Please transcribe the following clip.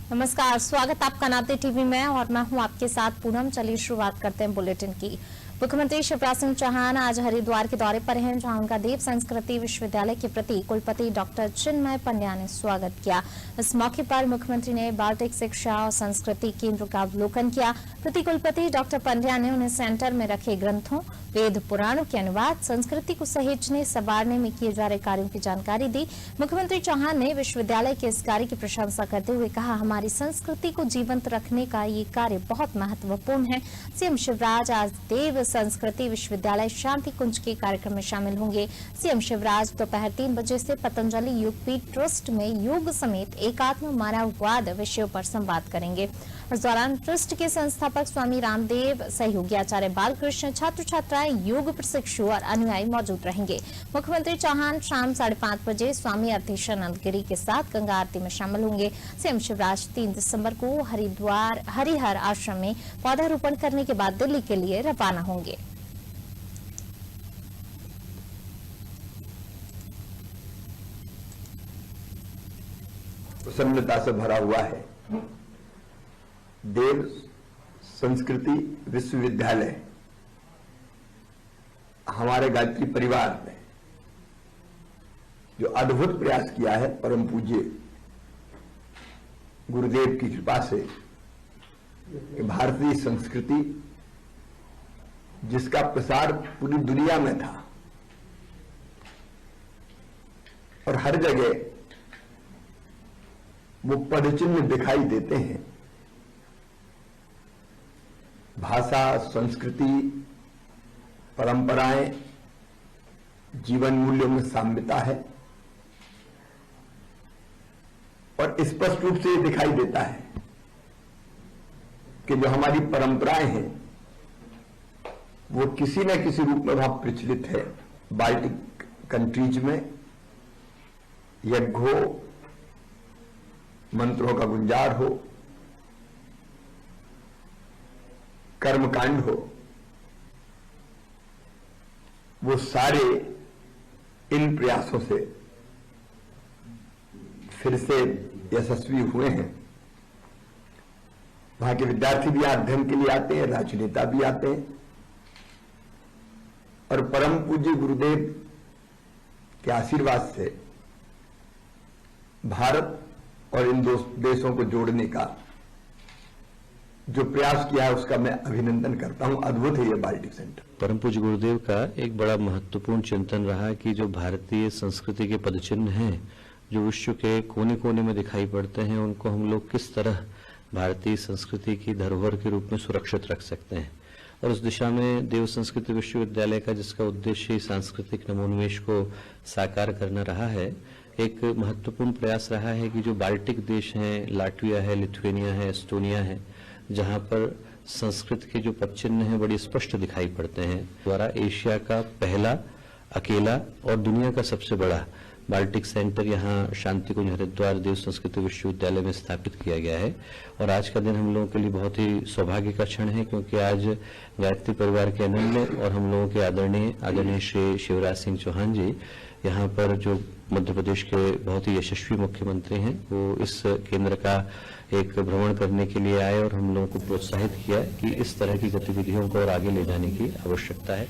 नमस्कार, स्वागत आपका नाते टीवी में और मैं हूं आपके साथ पूनम। चलिए शुरुआत करते हैं बुलेटिन की। मुख्यमंत्री शिवराज सिंह चौहान आज हरिद्वार के दौरे पर हैं, जहां उनका देव संस्कृति विश्वविद्यालय के प्रति कुलपति डॉक्टर चिन्मय पंड्या ने स्वागत किया। इस मौके पर मुख्यमंत्री ने बाल्टिक शिक्षा और संस्कृति केंद्र का अवलोकन किया। प्रति कुलपति डॉक्टर पंड्या ने उन्हें सेंटर में रखे ग्रंथों, वेद पुराणों के अनुवाद, संस्कृति को सहेजने संवारने में किए जा रहे कार्यों की जानकारी दी। मुख्यमंत्री चौहान ने विश्वविद्यालय के इस कार्य की प्रशंसा करते हुए कहा, हमारी संस्कृति को जीवंत रखने का ये कार्य बहुत महत्वपूर्ण है। सीएम शिवराज आज देव संस्कृति विश्वविद्यालय शांति कुंज के कार्यक्रम में शामिल होंगे। सीएम शिवराज दोपहर 3 बजे से पतंजलि योगपीठ ट्रस्ट में योग समेत एकात्म मानववाद विषयों पर संवाद करेंगे। इस दौरान ट्रस्ट के संस्थापक स्वामी रामदेव, सहयोगी आचार्य बालकृष्ण, छात्र छात्राएं, योग प्रशिक्षु और अनुयायी मौजूद रहेंगे। मुख्यमंत्री चौहान शाम 5:30 बजे स्वामी अवधेशानंद गिरी के साथ गंगा आरती में शामिल होंगे। सीएम शिवराज 3 दिसंबर को हरिद्वार हरिहर आश्रम में पौधारोपण करने के बाद दिल्ली के लिए रवाना होंगे। प्रसन्नता से भरा हुआ है। देव संस्कृति विश्वविद्यालय हमारे गायत्री परिवार ने जो अद्भुत प्रयास किया है, परम पूज्य गुरुदेव की कृपा से, कि भारतीय संस्कृति जिसका प्रसार पूरी दुनिया में था और हर जगह वो पदचिन्ह दिखाई देते हैं। भाषा, संस्कृति, परंपराएं, जीवन मूल्यों में साम्यता है और स्पष्ट रूप से ये दिखाई देता है कि जो हमारी परंपराएं हैं वो किसी न किसी रूप में वहां प्रचलित है। बाल्टिक कंट्रीज में यज्ञ हो, मंत्रों का गुंजार हो, कर्मकांड हो, वो सारे इन प्रयासों से फिर से यशस्वी हुए हैं। वहां के विद्यार्थी भी अध्ययन के लिए आते हैं, राजनेता भी आते हैं और परम पूज्य गुरुदेव के आशीर्वाद से भारत और इन दो देशों को जोड़ने का जो प्रयास किया है उसका मैं अभिनंदन करता हूं। अद्भुत है ये बाल्टिक सेंटर। परम पूज्य गुरुदेव का एक बड़ा महत्वपूर्ण चिंतन रहा कि जो भारतीय संस्कृति के पदचिन्ह हैं, जो विश्व के कोने कोने में दिखाई पड़ते हैं, उनको हम लोग किस तरह भारतीय संस्कृति की धरोहर के रूप में सुरक्षित रख सकते हैं। और उस दिशा में देव संस्कृति विश्वविद्यालय का, जिसका उद्देश्य सांस्कृतिक नवोन्मेष को साकार करना रहा है, एक महत्वपूर्ण प्रयास रहा है कि जो बाल्टिक देश हैं, लाटविया है, लिथुआनिया है, एस्टोनिया है, जहां पर संस्कृत के जो पदचिन्ह हैं बड़ी स्पष्ट दिखाई पड़ते हैं, द्वारा एशिया का पहला, अकेला और दुनिया का सबसे बड़ा बाल्टिक सेंटर यहाँ शांति कुंज हरिद्वार देव संस्कृति विश्वविद्यालय में स्थापित किया गया है। और आज का दिन हम लोगों के लिए बहुत ही सौभाग्य का क्षण है, क्योंकि आज गायत्री परिवार के अनन्य और हम लोगों के आदरणीय श्री शिवराज सिंह चौहान जी, यहाँ पर जो मध्य प्रदेश के बहुत ही यशस्वी मुख्यमंत्री हैं, वो इस केंद्र का एक भ्रमण करने के लिए आए और हम लोगों को प्रोत्साहित किया कि इस तरह की गतिविधियों को और आगे ले जाने की आवश्यकता है।